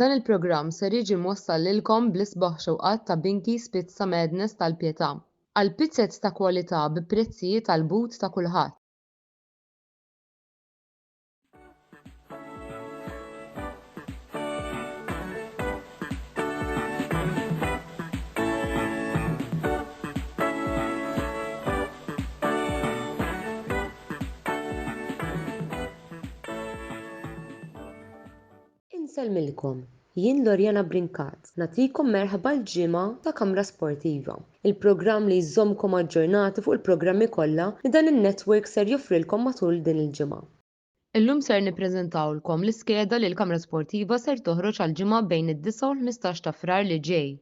Dan il-programm ser jiġi mwassal lilkom bl-isbaħ xewqat ta' Binky's Pizza Madness tal-Pjetà għal pizzett ta' kwalità bi prezzijiet għall but ta' kulħadd. Insellmilkom, jien Lorjana Brinkat, nagħtikom merħba l-ġimgħa ta' Kamra Sportiva, il-programm li jżommkom aġġornati fuq il-programmi kollha li dan in-netwerk ser joffrilkom matul din il-ġimgħa. Illum ser nippreżentawlkom l-iskeda li l-Kamra Sportiva ser toħroġ għall-ġimgħa bejn id-9 u l-15 ta' Frar li ġej.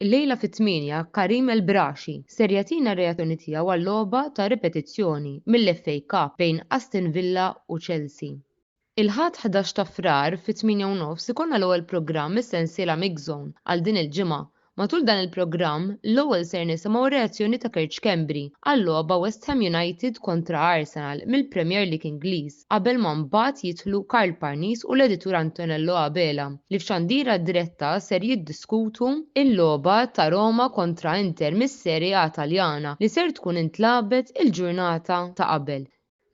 Illejla fit-8 Karim El Braxi ser jagħtina r-reazzjoni tiegħu għal-logħba ta' ripetizzjoni mill-FA Cup bejn Aston Villa u Chelsea. Il-Ħadd 11 ta' Frar fit-8:30 ikollna l-ewwel programm mis-sensiela Mix Zone għal din il-ġimgħa. Matul dan il-programm, l-ewwel ser nisimgħu reazzjoni ta' Kirch Kembri għal-logħba West Ham United kontra Arsenal mill-Premier League Ingliż qabel ma mbagħad jidħlu Karl Parnis u l-editur Antonello Abela li f'xandira diretta ser jiddiskutu l-logħba ta' Roma kontra Inter mis-Serje A Taljana li ser tkun intlagħbet il-ġurnata ta' qabel.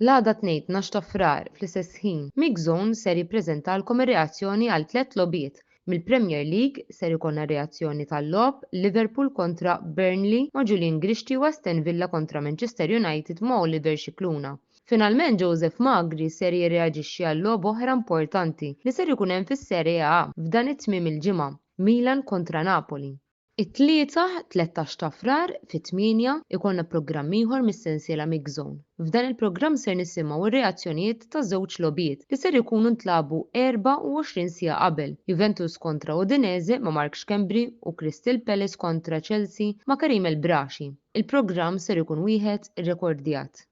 L-għada 12 ta' Frar fl-istess ħin, Mix Zone ser jippreżentalkom ir-reazzjoni għal 3 logħbiet. Mill-Premier League ser ikollna reazzjoni tal-logħb Liverpool kontra Burnley ma' Julian Grishti u Aston Villa kontra Manchester United ma' Oliver Scicluna. Finalment Joseph Magri ser jirreaġixxi għal logħba oħra importanti li ser ikun hemm fis-Serje A f'dan it-tmiem il-ġimgħa, Milan kontra Napoli. It-tlieta 13 ta' Frar fit-8 ikollna programm ieħor mis-sensiela Mix Zone. F'dan il-programm ser nisimgħu ir-reazzjonijiet ta' żewġ logħbiet li ser ikunu ntlabu 24 siegħa qabel. Juventus kontra Udinese ma' Mark Schembri u Crystal Palace kontra Chelsea ma' Karim El Braxi. Il-programm ser ikun wieħed irrekordjat.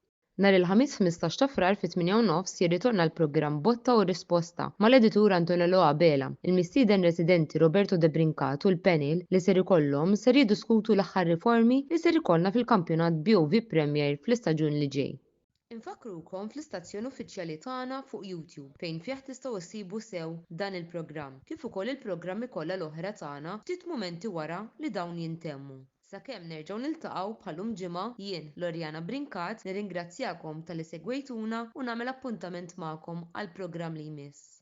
Nhar il-ħamis 15 ta' Frar fit-8:30 jirritorna l-programm Botta u Risposta mal-editur Antonello Abela, il-mistieden residenti Roberto De Brincat u l-panel li ser ikollhom ser jiddiskutu l-aħħar riformi li ser ikollna fil-kampjonat BOV Premier fl-istaġun li ġej. Infakrukom fl-istazzjon uffiċjali tagħna fuq YouTube fejn fih tistgħu issibu sew dan il-programm kif ukoll il-programmi kollha l-oħra tagħna ftit mumenti wara li dawn jintemmu. Sakemm nerġgħu niltaqgħu bħalhom ġimgħa jien Lorjana Brinkat nirringrazzjakom talli segwejtuna u nagħmel appuntament magħkom għall-programm li jmiss.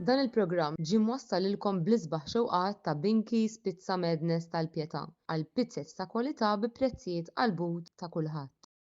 Dan il-programm ġie mwassal lilkom bl-isbaħ xewqat ta' Binky's Pizza Madness tal-Pjetà għal pizzett ta' kwalità bi prezzijiet għall but ta' kulħadd.